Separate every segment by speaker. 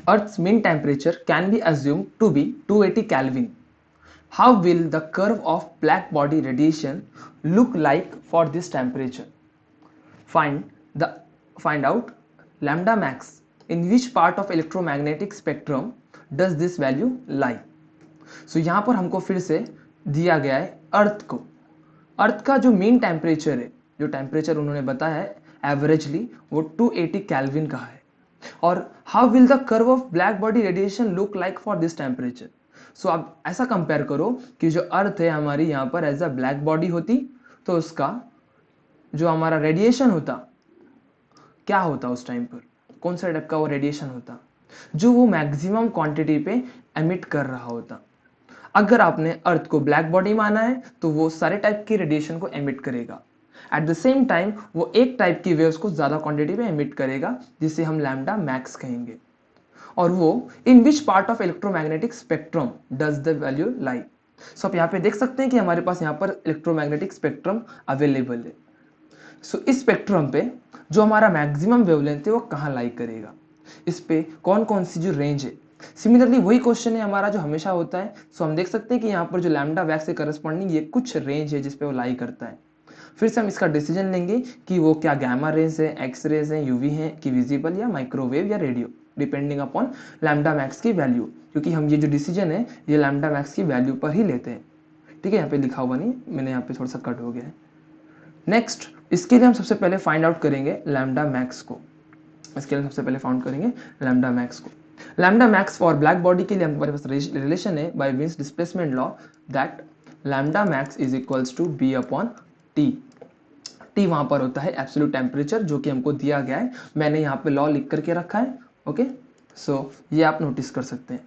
Speaker 1: Earth's mean temperature can be assumed to be 280 Kelvin. How will the curve of black body radiation look like for this temperature? Find the find out lambda max. In which part of electromagnetic spectrum does this value lie? So यहाँ पर हमको फिर से दिया गया है अर्थ को, अर्थ का जो मीन टेम्परेचर है, जो टेम्परेचर उन्होंने बताया है एवरेजली वो 280 कैल्विन का है। और how will the curve of black body radiation look like for this temperature. So आप ऐसा कंपेयर करो कि जो अर्थ है हमारी यहाँ पर एज अ ब्लैक बॉडी होती तो उसका जो हमारा रेडिएशन होता क्या होता, उस टाइम पर कौन सा टाइप का वो रेडिएशन होता जो वो मैक्सिमम क्वांटिटी पे एमिट कर रहा होता। अगर आपने अर्थ को ब्लैक बॉडी माना है तो वो सारे टाइप की रेडिएशन को एमिट करेगा, एट द सेम टाइम वो एक टाइप की वेव्स को ज़्यादा क्वांटिटी में एमिट करेगा जिसे हम लैम्डा मैक्स कहेंगे। और वो in which part of electromagnetic spectrum does the value lie. So आप यहाँ पे देख सकते हैं कि हमारे पास यहाँ पर इलेक्ट्रोमैग्नेटिक स्पेक्ट्रम अवेलेबल है। सो इस स्पेक्ट्रम पे जो हमारा मैक्सिमम वेवलेंथ है वो कहाँ लाई करेगा, इस पे कौन कौन सी जो रेंज है। सिमिलरली वही क्वेश्चन है हमारा जो हमेशा होता है। सो हम देख सकते हैं कि यहाँ पर जो लैम्डा वैक्स से करस्पॉन्डिंग ये कुछ रेंज है जिसपे वो लाई करता है। फिर से हम इसका डिसीजन लेंगे कि वो क्या गैमा रेज है, एक्स रेज है, यूवी है कि विजिबल या माइक्रोवेव या radio, depending upon lambda max की वैल्यू, क्योंकि हम ये जो डिसीजन है ये लैम्डा मैक्स की वैल्यू पर ही लेते हैं। ठीक है, यहाँ पे लिखा हुआ नहीं, मैंने यहाँ पे थोड़ा सा कट हो गया है। नेक्स्ट इसके लिए हम सबसे पहले फाइंड आउट करेंगे लैम्डा मैक्स को। इसके लिए सबसे पहले फाउंड करेंगे लैम्डा मैक्स को। Lambda max for black body के लिए हमारे पास रिलेशन है by Wien's displacement law that lambda max is equals to b upon T. T वहां पर होता है एब्सोल्यूट टेम्परेचर जो कि हमको दिया गया है, मैंने यहाँ पे लॉ लिख करके रखा है। ओके, सो ये आप नोटिस कर सकते हैं।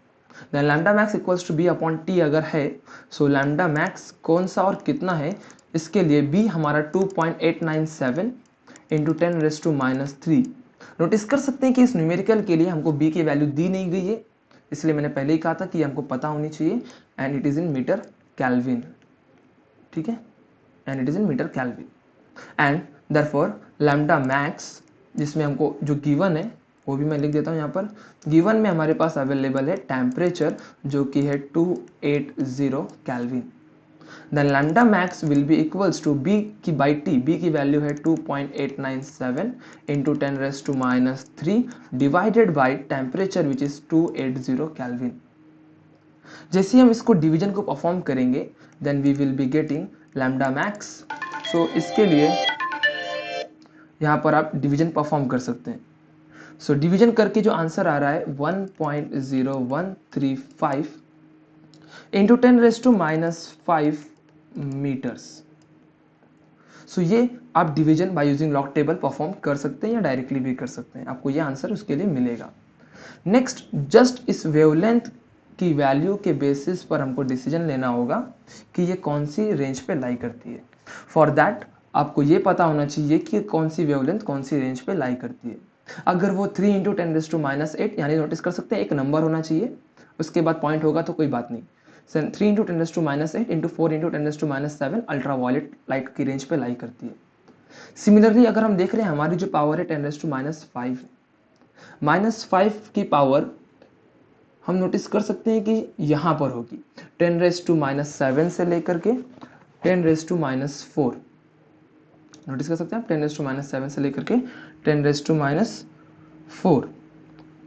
Speaker 1: Then lambda max equals to b upon T अगर है, सो लैम्डा मैक्स कौन सा और कितना है, इसके लिए बी हमारा 2.897 इंटू 10⁻³ नोटिस कर सकते हैं कि इस न्यूमेरिकल के लिए हमको बी की वैल्यू दी नहीं गई है, इसलिए मैंने पहले ही कहा था कि हमको पता होनी चाहिए, and it is in metre kelvin. ठीक है, and it is in metre kelvin. And therefore lambda max जिसमें हमको जो गिवन है वो भी मैं लिख देता हूँ यहाँ पर। गिवन में हमारे पास अवेलेबल है टेम्परेचर जो कि है 280 kelvin. Then lambda max will be equals to b की बाई टी, बी की वैल्यू है 2.897 into 10⁻³ divided by temperature which is 280 kelvin. जैसे हम इसको डिवीजन को परफॉर्म करेंगे then we will be getting lambda max. So इसके लिए यहाँ पर आप डिवीजन परफॉर्म कर सकते हैं। सो डिवीजन करके जो आंसर आ रहा है 1.0135 इंटू 10⁻⁵ मीटर्स। सो ये आप division by using log table perform कर सकते हैं या डायरेक्टली भी कर सकते हैं, आपको ये आंसर उसके लिए मिलेगा। नेक्स्ट जस्ट इस वेवलेंथ की वैल्यू के बेसिस पर हमको डिसीजन लेना होगा कि ये कौन सी रेंज पे लाई करती है। फॉर दैट आपको ये पता होना चाहिए कि कौन सी वेवलेंथ कौन सी रेंज पे लाई करती है। अगर वो 3 इंटू 10⁻⁸ यानी नोटिस कर सकते हैं एक नंबर होना चाहिए, उसके बाद पॉइंट होगा तो कोई बात नहीं। 3 into 10⁻⁸ into 4 into 10⁻⁷ ultraviolet light की रेंज पे लाई करती है। सिमिलरली अगर हम देख रहे हैं हमारी जो पावर है 10⁻⁵ -5 की पावर हम नोटिस कर सकते हैं कि यहाँ पर होगी 10⁻⁷ से लेकर के 10⁻⁴। नोटिस कर सकते हैं आप 10⁻⁷ से लेकर के 10⁻⁴।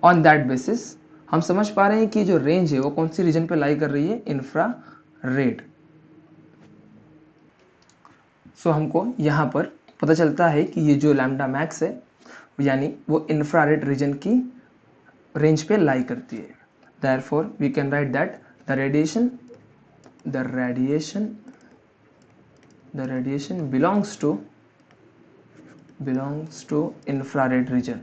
Speaker 1: ऑन दैट बेसिस हम समझ पा रहे हैं कि जो रेंज है वो कौन सी रीजन पे लाई कर रही है, इंफ्रारेड। सो हमको यहाँ पर पता चलता है कि ये जो लैम्डा मैक्स है यानी वो इंफ्रारेड रीजन की रेंज पे लाई करती है। Therefore we can write that the radiation belongs to infrared region।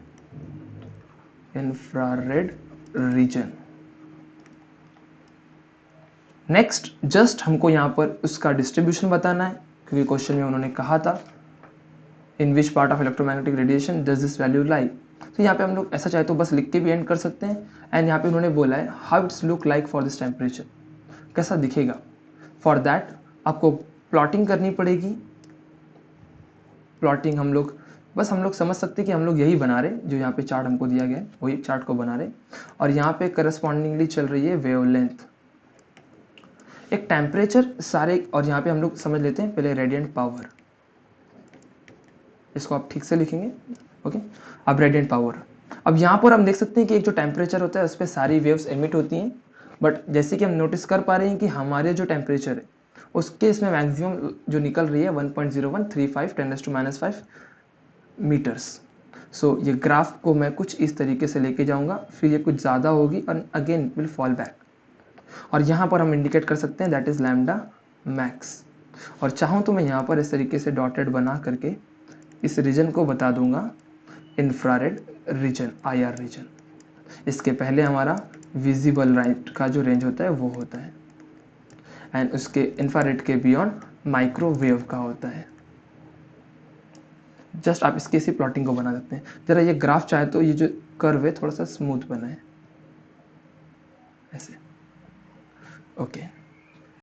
Speaker 1: Next just हमको यहाँ पर उसका डिस्ट्रीब्यूशन बताना है, क्योंकि क्वेश्चन में उन्होंने कहा था in which part of electromagnetic radiation does this value lie. तो यहाँ पे हम लोग ऐसा चाहे तो बस लिख के भी एंड कर सकते हैं। एंड यहाँ पे उन्होंने बोला है how it's look like for this temperature, कैसा दिखेगा। फॉर दैट आपको प्लॉटिंग करनी पड़ेगी। प्लॉटिंग हम लोग बस हम लोग समझ सकते हैं कि हम लोग यही बना रहे, जो यहाँ पे चार्ट हमको दिया गया है वही चार्ट को बना रहे, और यहाँ पे करस्पॉन्डिंगली चल रही है वेवलेंथ, एक टेम्परेचर सारे, और यहाँ पे हम लोग समझ लेते हैं पहले रेडियंट पावर, इसको आप ठीक से लिखेंगे। ओके, अब रेडियंट पावर, अब यहाँ पर हम देख सकते हैं कि एक जो टेम्परेचर होता है उस पर सारी वेव्स एमिट होती हैं, बट जैसे कि हम नोटिस कर पा रहे हैं कि हमारे जो टेम्परेचर है उसके इसमें मैक्सिमम जो निकल रही है 1.0135 10⁻⁵ मीटर्स। सो ये ग्राफ को मैं कुछ इस तरीके से लेके जाऊंगा, फिर ये कुछ ज़्यादा होगी और अगेन विल फॉल बैक, और यहाँ पर हम इंडिकेट कर सकते हैं दैट इज़ लैम्डा मैक्स। और चाहूँ तो मैं यहाँ पर इस तरीके से डॉटेड बना करके इस रीजन को बता दूंगा इंफ्रारेड रीजन, IR रीजन। इसके पहले हमारा विजिबल लाइट का जो रेंज होता है वो होता है, एंड उसके इंफ्रारेड के बियॉन्ड माइक्रोवेव का होता है। जस्ट आप इसकी इसी प्लॉटिंग को बना सकते हैं। जरा ये ग्राफ चाहे तो ये जो कर्व है थोड़ा सा स्मूथ बना है ऐसे। ओके